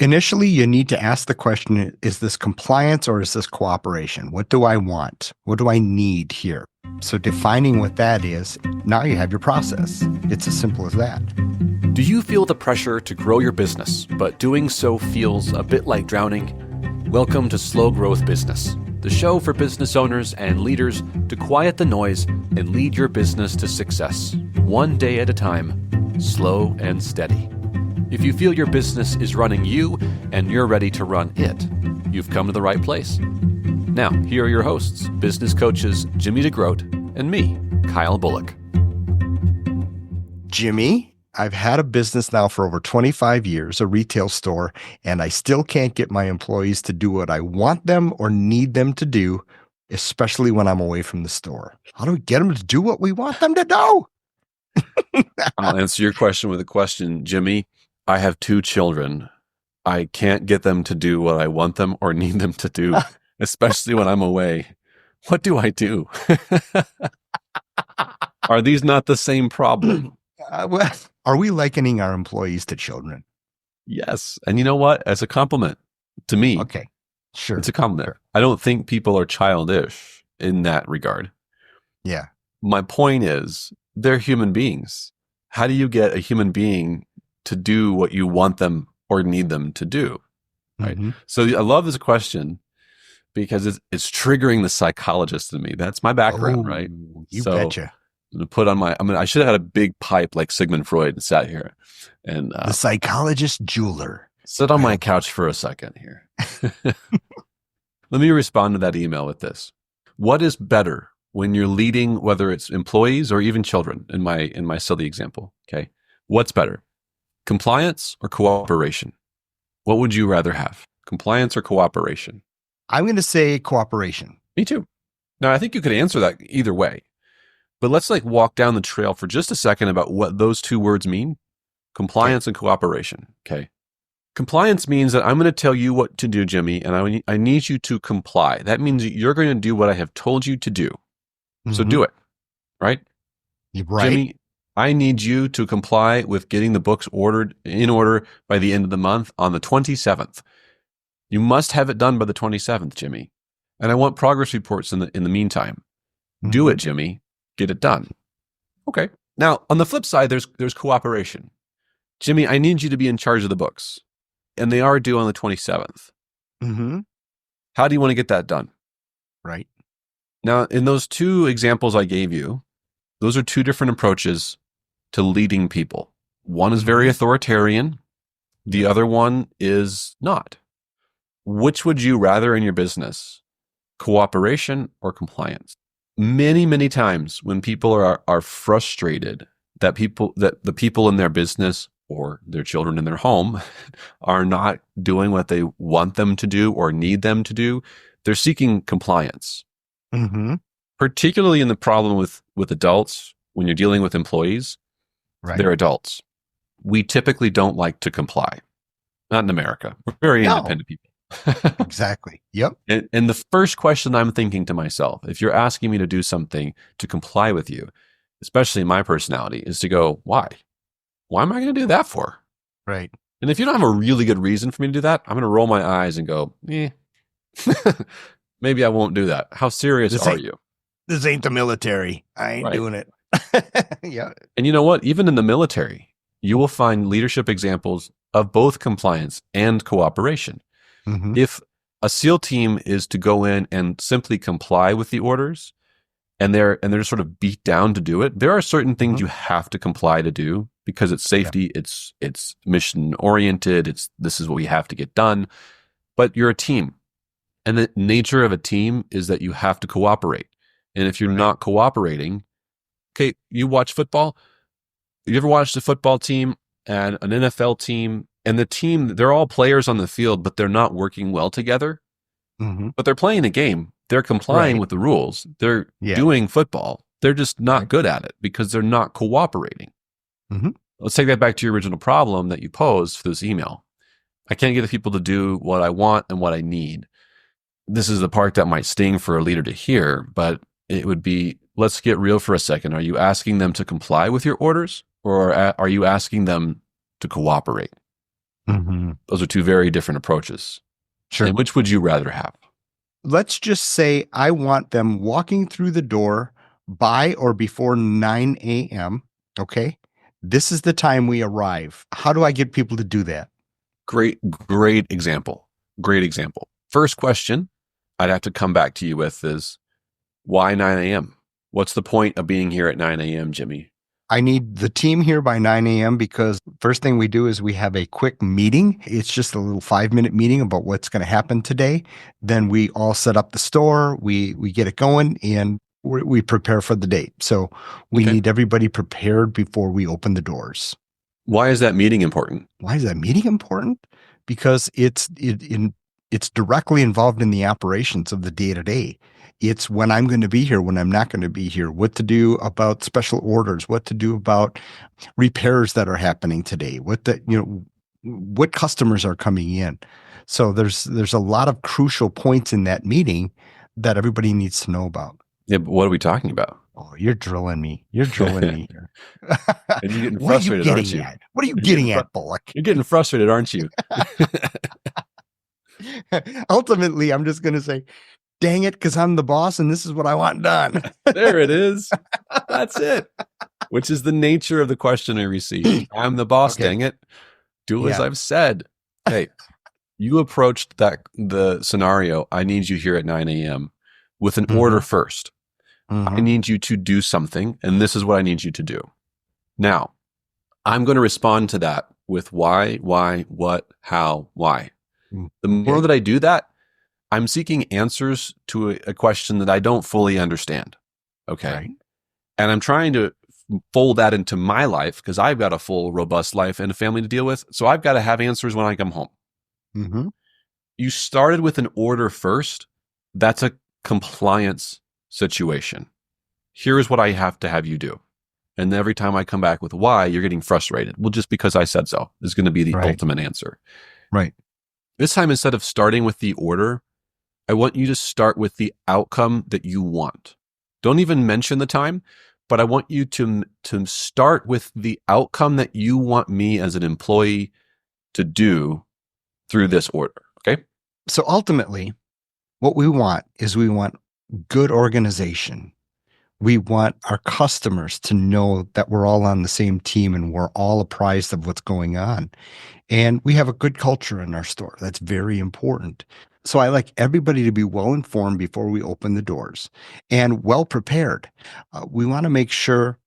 Initially, you need to ask the question, is this compliance or is this cooperation? What do I want? What do I need here? So defining what that is, now you have your process. It's as simple as that. Do you feel the pressure to grow your business, but doing so feels a bit like drowning? Welcome to Slow Growth Business, the show for business owners and leaders to quiet the noise and lead your business to success, one day at a time, slow and steady. If you feel your business is running you and you're ready to run it, you've come to the right place. Now, here are your hosts, business coaches Jimmy DeGroot and me, Kyle Bullock. Jimmy, I've had a business now for over 25 years, a retail store, and I still can't get my employees to do what I want them or need them to do, especially when I'm away from the store. How do we get them to do what we want them to do? I'll answer your question with a question, Jimmy. I have 2 children. I can't get them to do what I want them or need them to do, especially when I'm away. What do I do? Are these not the same problem? Well, are we likening our employees to children? Yes. And you know what? As a compliment to me, Okay, sure. it's a compliment. I don't think people are childish in that regard. Yeah. My point is, they're human beings. How do you get a human being to do what you want them or need them to do? Right. Mm-hmm. So I love this question because it's triggering the psychologist in me. That's my background, right? You So betcha. I'm gonna put on I should have had a big pipe like Sigmund Freud and sat here and The psychologist jeweler. sit on my couch for a second here. Let me respond to that email with this. What is better when you're leading, whether it's employees or even children, in my silly example? Okay. What's better? Compliance or cooperation? What would you rather have? Compliance or cooperation? I'm going to say cooperation. Me too. Now, I think you could answer that either way, but let's walk down the trail for just a second about what those 2 words mean. Compliance and cooperation. Okay. Compliance means that I'm going to tell you what to do, Jimmy, and I need you to comply. That means that you're going to do what I have told you to do. So Mhm. do it, right? You're right. Jimmy, I need you to comply with getting the books in order by the end of the month on the 27th. You must have it done by the 27th, Jimmy. And I want progress reports in the meantime. Do it, Jimmy. Get it done. Okay. Now, on the flip side, there's cooperation. Jimmy, I need you to be in charge of the books. And they are due on the 27th. Mm-hmm. How do you want to get that done? Right. Now, in those 2 examples I gave you, those are 2 different approaches to leading people. One is very authoritarian. The other one is not. Which would you rather in your business? Cooperation or compliance? Many, many times when people are frustrated that the people in their business or their children in their home are not doing what they want them to do or need them to do, they're seeking compliance. Mm-hmm. Particularly in the problem with adults, when you're dealing with employees, Right. they're adults. We typically don't like to comply. Not in America. We're very independent people. Exactly. Yep. And the first question I'm thinking to myself, if you're asking me to do something to comply with you, especially my personality, is to go, why? Why am I going to do that for? Right. And if you don't have a really good reason for me to do that, I'm going to roll my eyes and go, maybe I won't do that. How serious are you? This ain't the military. I ain't doing it. Yeah. And you know what? Even in the military, you will find leadership examples of both compliance and cooperation. Mm-hmm. If a SEAL team is to go in and simply comply with the orders and they're sort of beat down to do it, there are certain things you have to comply to do because it's safety, it's mission oriented, this is what we have to get done. But you're a team. And the nature of a team is that you have to cooperate. And if you're not cooperating, okay, you watch football. You ever watched a football team and an NFL team and the team, they're all players on the field, but they're not working well together, but they're playing a game. They're complying with the rules. They're doing football. They're just not good at it because they're not cooperating. Mm-hmm. Let's take that back to your original problem that you posed for this email. I can't get the people to do what I want and what I need. This is the part that might sting for a leader to hear, but it would be, let's get real for a second. Are you asking them to comply with your orders or are you asking them to cooperate? Mm-hmm. Those are two very different approaches. Sure. And which would you rather have? Let's just say I want them walking through the door by or before 9 a.m. Okay. This is the time we arrive. How do I get people to do that? Great example. Great example. First question I'd have to come back to you with is, why 9 a.m.? What's the point of being here at 9 a.m., Jimmy? I need the team here by 9 a.m. because first thing we do is we have a quick meeting. It's just a little 5-minute meeting about what's going to happen today. Then we all set up the store. We get it going and we prepare for the date. So we need everybody prepared before we open the doors. Why is that meeting important? Why is that meeting important? Because it's directly involved in the operations of the day-to-day. It's when I'm going to be here, when I'm not going to be here, what to do about special orders, what to do about repairs that are happening today, what customers are coming in. So there's a lot of crucial points in that meeting that everybody needs to know about. Yeah, but what are we talking about? Oh, you're drilling me. You're drilling me here. And you're getting frustrated, aren't you? What are you getting at, Bullock? You're getting frustrated, aren't you? Ultimately, I'm just going to say, dang it, because I'm the boss and this is what I want done. There it is. That's it. Which is the nature of the question I received. I'm the boss, dang it. Do as I've said. Hey, you approached the scenario, I need you here at 9 a.m. with an order first. I need you to do something, and this is what I need you to do. Now, I'm going to respond to that with why, what, how, why. The more that I do that, I'm seeking answers to a question that I don't fully understand. Okay. Right. And I'm trying to fold that into my life because I've got a full, robust life and a family to deal with. So I've got to have answers when I come home. Mm-hmm. You started with an order first. That's a compliance situation. Here's what I have to have you do. And every time I come back with why, you're getting frustrated. Well, just because I said so is going to be the ultimate answer. Right. This time, instead of starting with the order, I want you to start with the outcome that you want. Don't even mention the time, but I want you to start with the outcome that you want me as an employee to do through this order. Okay. So ultimately, what we want is good organization. We want our customers to know that we're all on the same team and we're all apprised of what's going on. And we have a good culture in our store. That's very important. So I like everybody to be well informed before we open the doors and well prepared. We want to make sure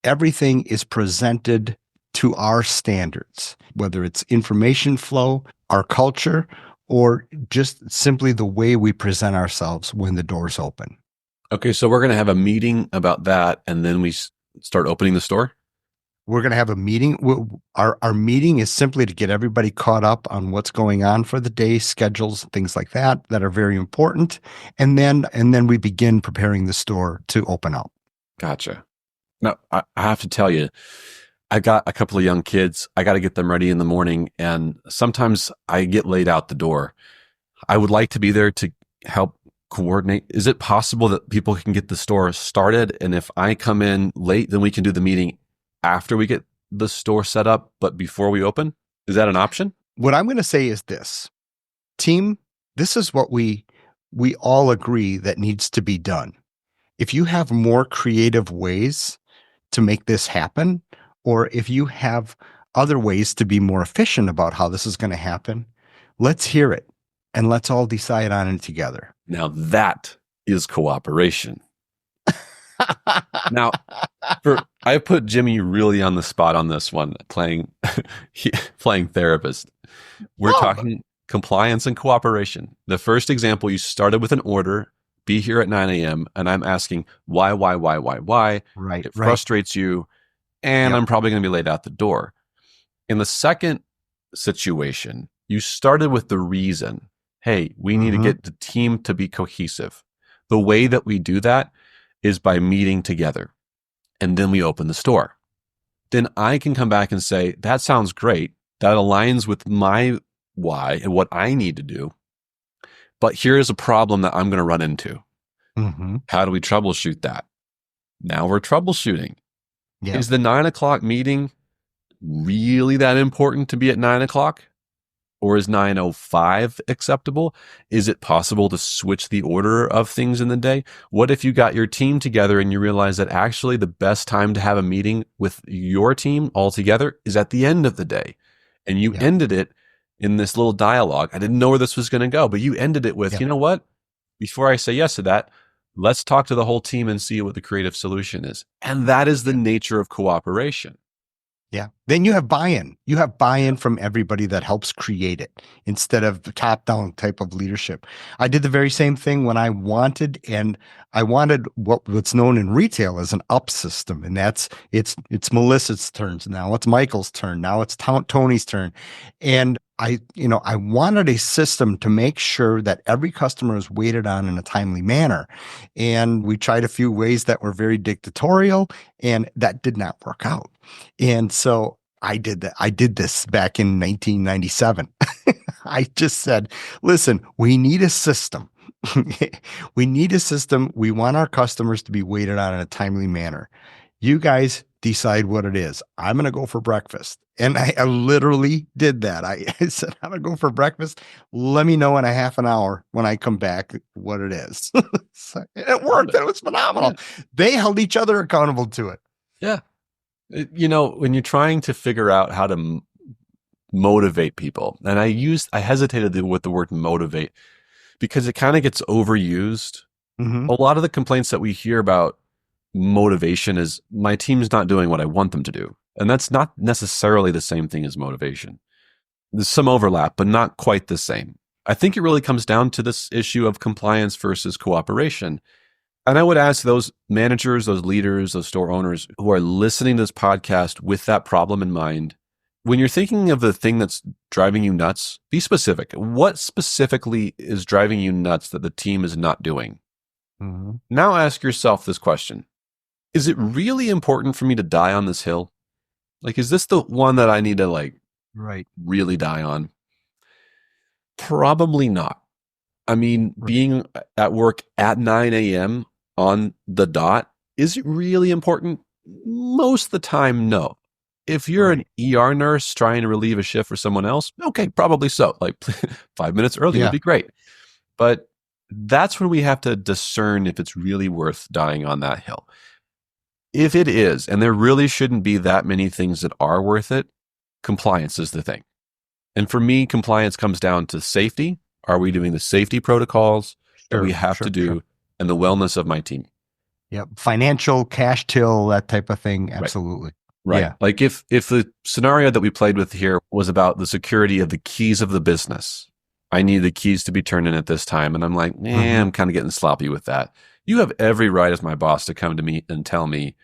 everything is presented to our standards, whether it's information flow, our culture, or just simply the way we present ourselves when the doors open. Okay, so we're going to have a meeting about that, and then we start opening the store? We're going to have a meeting. Our meeting is simply to get everybody caught up on what's going on for the day, schedules, things like that are very important. And then we begin preparing the store to open up. Gotcha. Now, I have to tell you, I got a couple of young kids. I got to get them ready in the morning, and sometimes I get laid out the door. I would like to be there to help coordinate. Is it possible that people can get the store started, and if I come in late, then we can do the meeting after we get the store set up, but before we open? Is that an option? What I'm going to say is this. Team, this is what we all agree that needs to be done. If you have more creative ways to make this happen, or if you have other ways to be more efficient about how this is going to happen, let's hear it and let's all decide on it together. Now that is cooperation. Now, I put Jimmy really on the spot on this one, playing therapist. We're talking compliance and cooperation. The first example, you started with an order, be here at 9 a.m., and I'm asking why? Right. It frustrates you, and I'm probably going to be laid out the door. In the second situation, you started with the reason. Hey, we need to get the team to be cohesive. The way that we do that is by meeting together, and then we open the store. Then I can come back and say, that sounds great. That aligns with my why and what I need to do. But here's a problem that I'm going to run into. How do we troubleshoot that? Now we're troubleshooting. Is the 9 o'clock meeting really that important to be at 9 o'clock? Or is 9:05 acceptable? Is it possible to switch the order of things in the day? What if you got your team together and you realize that actually the best time to have a meeting with your team all together is at the end of the day? And you ended it in this little dialogue. I didn't know where this was going to go, but you ended it with, you know what? Before I say yes to that, let's talk to the whole team and see what the creative solution is. And that is the nature of cooperation. Yeah. Then you have buy-in. You have buy-in from everybody that helps create it instead of the top-down type of leadership. I did the very same thing when I wanted what's known in retail as an up system. And it's Melissa's turn. Now it's Michael's turn. Now it's Tony's turn. And I wanted a system to make sure that every customer is waited on in a timely manner. And we tried a few ways that were very dictatorial, and that did not work out. And so I did that. I did this back in 1997. I just said, listen, we need a system. We need a system. We want our customers to be waited on in a timely manner. You guys decide what it is. I'm going to go for breakfast. And I literally did that. I said, I'm going to go for breakfast. Let me know in a half an hour when I come back what it is. So it worked. It was phenomenal. Yeah. They held each other accountable to it. Yeah. When you're trying to figure out how to motivate people, and I hesitated with the word motivate because it kind of gets overused. Mm-hmm. A lot of the complaints that we hear about motivation is my team's not doing what I want them to do. And that's not necessarily the same thing as motivation. There's some overlap, but not quite the same. I think it really comes down to this issue of compliance versus cooperation. And I would ask those managers, those leaders, those store owners who are listening to this podcast with that problem in mind, when you're thinking of the thing that's driving you nuts, be specific. What specifically is driving you nuts that the team is not doing? Mm-hmm. Now ask yourself this question. Is it really important for me to die on this hill? Like, is this the one that I need to really die on? Probably not. I mean, being at work at 9 a.m. on the dot, is it really important? Most of the time, no. If you're an ER nurse trying to relieve a shift for someone else, okay, probably so. Like 5 minutes early would be great. But that's when we have to discern if it's really worth dying on that hill. If it is, and there really shouldn't be that many things that are worth it, compliance is the thing. And for me, compliance comes down to safety. Are we doing the safety protocols that we have to do, and the wellness of my team? Yep. Financial, cash till, that type of thing. Absolutely. Right. Yeah. Like if the scenario that we played with here was about the security of the keys of the business, I need the keys to be turned in at this time. And I'm like, I'm kind of getting sloppy with that. You have every right as my boss to come to me and tell me,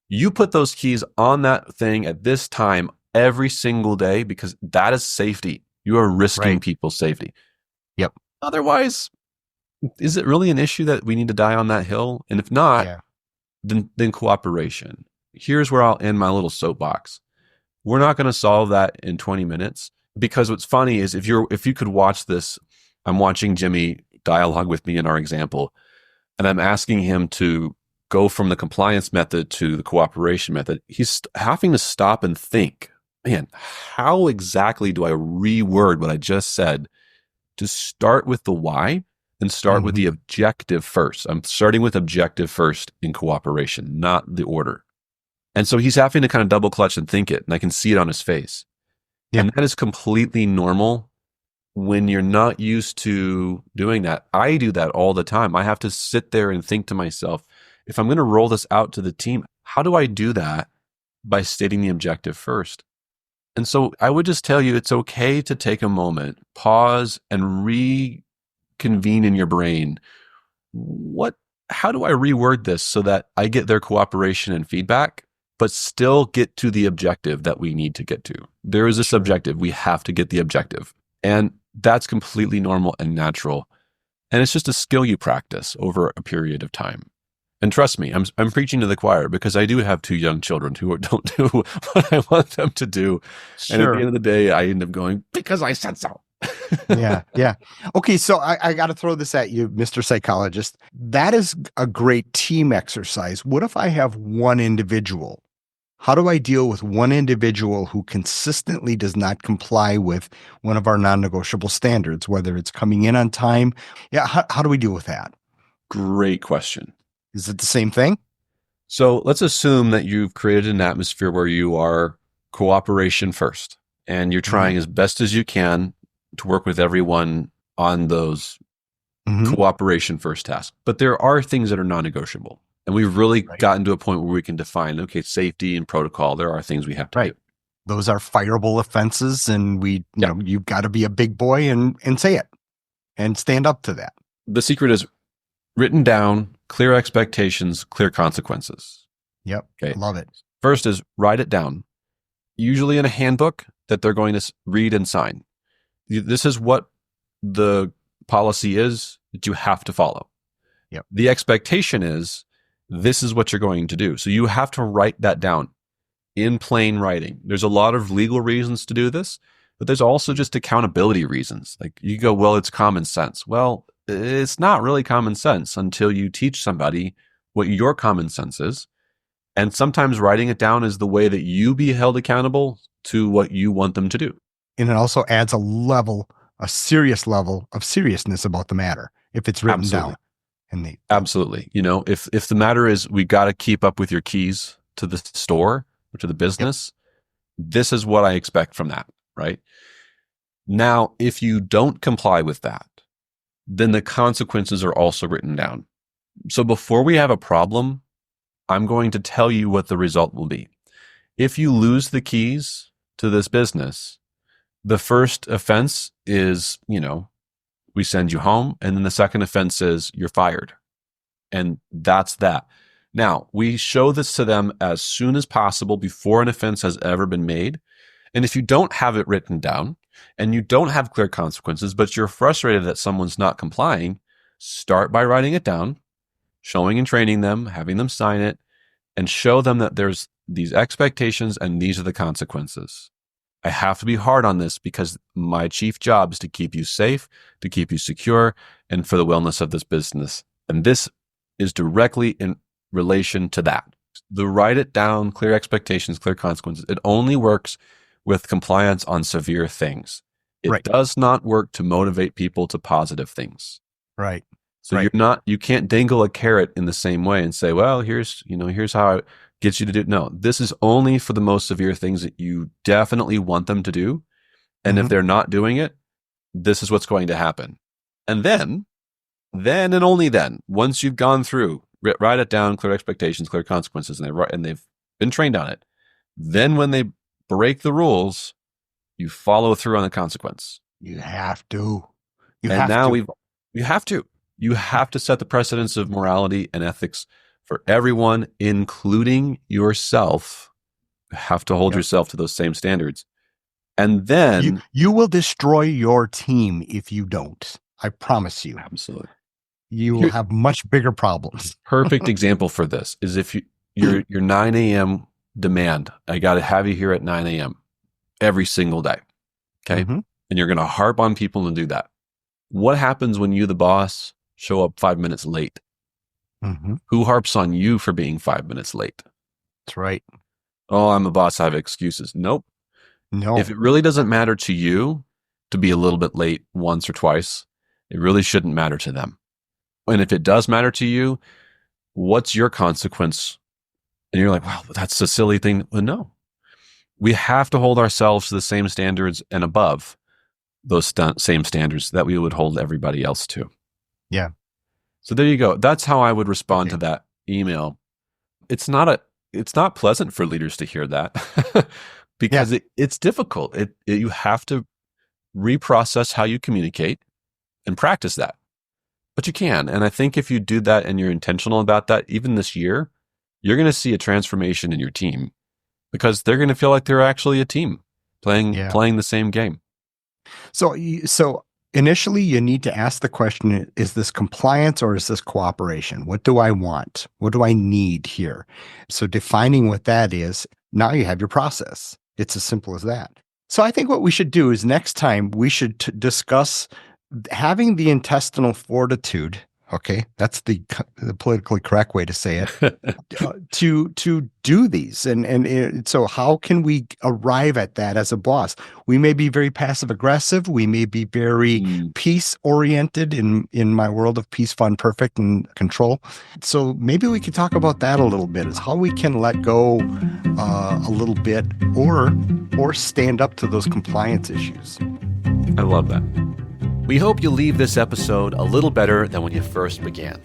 you put those keys on that thing at this time every single day, because that is safety. You are risking people's safety. Yep. Otherwise, is it really an issue that we need to die on that hill? And if not, then cooperation. Here's where I'll end my little soapbox. We're not going to solve that in 20 minutes, because what's funny is if you could watch this, I'm watching Jimmy dialogue with me in our example, and I'm asking him to go from the compliance method to the cooperation method. He's having to stop and think, man, how exactly do I reword what I just said to start with the why and start with the objective first? I'm starting with objective first in cooperation, not the order. And so he's having to kind of double clutch and think it, and I can see it on his face. Yeah. And that is completely normal when you're not used to doing that. I do that all the time. I have to sit there and think to myself, if I'm going to roll this out to the team, how do I do that? By stating the objective first. And so I would just tell you, it's okay to take a moment, pause, and reconvene in your brain. How do I reword this so that I get their cooperation and feedback, but still get to the objective that we need to get to? There is this objective. We have to get the objective. And that's completely normal and natural. And it's just a skill you practice over a period of time. And trust me, I'm preaching to the choir, because I do have 2 young children who don't do what I want them to do. And at the end of the day, I end up going, because I said so. Yeah. Okay, so I got to throw this at you, Mr. Psychologist. That is a great team exercise. What if I have one individual How do I deal with one individual who consistently does not comply with one of our non-negotiable standards, whether it's coming in on time? Yeah, how do we deal with that? Great question. Is it the same thing? So let's assume that you've created an atmosphere where you are cooperation first, and you're trying as best as you can to work with everyone on those cooperation first tasks. But there are things that are non-negotiable. And we've really gotten to a point where we can define, okay, safety and protocol, there are things we have to do. Those are fireable offenses, and you've got to be a big boy and say it and stand up to that. The secret is written down, clear expectations, clear consequences. Yep. Okay. I love it. First is write it down, usually in a handbook that they're going to read and sign. This is what the policy is that you have to follow. Yep. The expectation is this is what you're going to do. So you have to write that down in plain writing. There's a lot of legal reasons to do this, but there's also just accountability reasons. Like you go, well, it's common sense. Well, it's not really common sense until you teach somebody what your common sense is. And sometimes writing it down is the way that you be held accountable to what you want them to do. And it also adds a serious level of seriousness about the matter if it's written down. Absolutely. If the matter is we got to keep up with your keys to the store or to the business, this is what I expect from that, right? Now, if you don't comply with that, then the consequences are also written down. So before we have a problem, I'm going to tell you what the result will be. If you lose the keys to this business, the first offense is, we send you home. And then the second offense is you're fired. And that's that. Now, we show this to them as soon as possible before an offense has ever been made. And if you don't have it written down and you don't have clear consequences, but you're frustrated that someone's not complying, start by writing it down, showing and training them, having them sign it, and show them that there's these expectations and these are the consequences. I have to be hard on this because my chief job is to keep you safe, to keep you secure, and for the wellness of this business. And this is directly in relation to that. The write it down, clear expectations, clear consequences. It only works with compliance on severe things. It does not work to motivate people to positive things. Right. So you can't dangle a carrot in the same way and say, well, here's how it gets you to do it. No, this is only for the most severe things that you definitely want them to do. And if they're not doing it, this is what's going to happen. And then and only then, once you've gone through, write it down, clear expectations, clear consequences, and they've been trained on it. Then when they break the rules, you follow through on the consequence. You have to. You have to set the precedence of morality and ethics for everyone, including yourself. You have to hold yourself to those same standards. And then you will destroy your team if you don't. I promise you. Absolutely. You will have much bigger problems. Perfect example for this is if your 9 a.m. demand, I got to have you here at 9 a.m. every single day. Okay. And you're going to harp on people to do that. What happens when you, the boss, show up 5 minutes late? Who harps on you for being 5 minutes late? That's right. Oh, I'm the boss. I have excuses. Nope. No. If it really doesn't matter to you to be a little bit late once or twice, it really shouldn't matter to them. And if it does matter to you, what's your consequence? And you're like, wow, that's a silly thing. Well, no. We have to hold ourselves to the same standards and above those same standards that we would hold everybody else to. Yeah. So there you go. That's how I would respond to that email. It's not pleasant for leaders to hear that because it's difficult. You have to reprocess how you communicate and practice that. But you can. And I think if you do that and you're intentional about that, even this year, you're going to see a transformation in your team because they're going to feel like they're actually a team playing the same game. So initially you need to ask the question, is this compliance or is this cooperation? What do I want? What do I need here? So defining what that is, now you have your process. It's as simple as that. So I think what we should do is next time we should discuss having the intestinal fortitude Okay, that's the politically correct way to say it. To do these, and so how can we arrive at that as a boss? We may be very passive aggressive. We may be very peace oriented in my world of peace, fun, perfect, and control. So maybe we could talk about that a little bit, is how we can let go a little bit, or stand up to those compliance issues. I love that. We hope you leave this episode a little better than when you first began.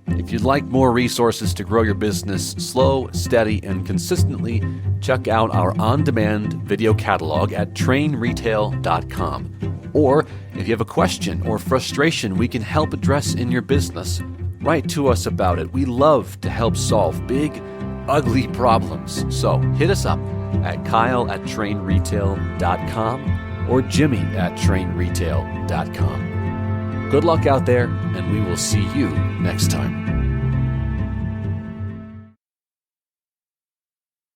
If you'd like more resources to grow your business slow, steady, and consistently, check out our on-demand video catalog at trainretail.com. Or if you have a question or frustration we can help address in your business, write to us about it. We love to help solve big, ugly problems. So hit us up at kyle@trainretail.com or jimmy@trainretail.com. Good luck out there, and we will see you next time.